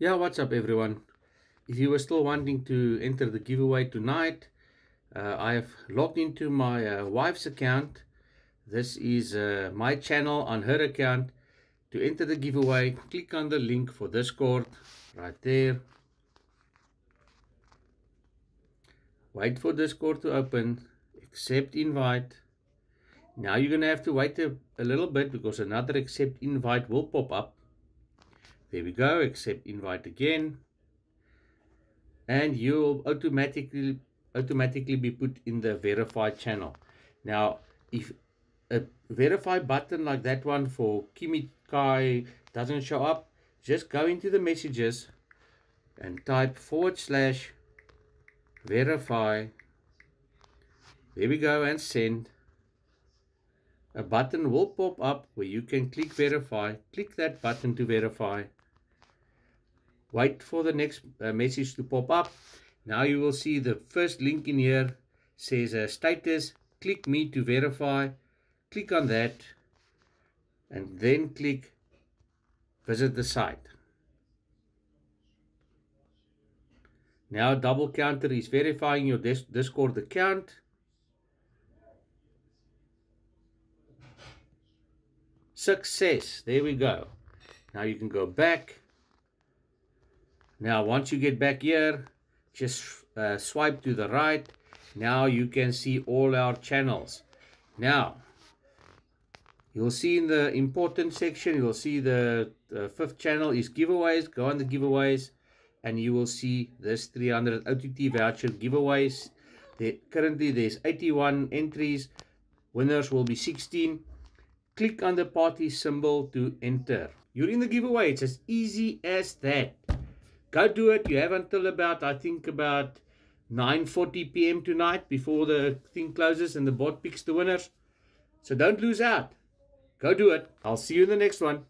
Yeah, what's up everyone? If you were still wanting to enter the giveaway tonight, I have logged into my wife's account. This is my channel on her account. To enter the giveaway, click on the link for Discord right there. Wait for Discord to open, accept invite. Now you're going to have to wait a little bit because another accept invite will pop up. There we go, accept invite again. And you'll automatically be put in the verified channel. Now, if a verify button like that one for Kimi Kai doesn't show up, just go into the messages and type /verify. There we go, and send. A button will pop up where you can click verify. Click that button to verify. Wait for the next message to pop up. Now you will see the first link in here says status. Click me to verify. Click on that and then click visit the site. Now Double Counter is verifying your Discord account. Success. There we go. Now you can go back. Now once you get back here, just swipe to the right. Now you can see all our channels. Now you'll see in the important section, you'll see the fifth channel is giveaways. Go on the giveaways and you will see this 300 OTT voucher giveaways. Currently there's 81 entries. Winners will be 16. Click on the party symbol to enter. You're in the giveaway. It's as easy as that. Go do it. You have until about, I think, about 9:40 p.m. tonight before the thing closes and the bot picks the winners. So don't lose out. Go do it. I'll see you in the next one.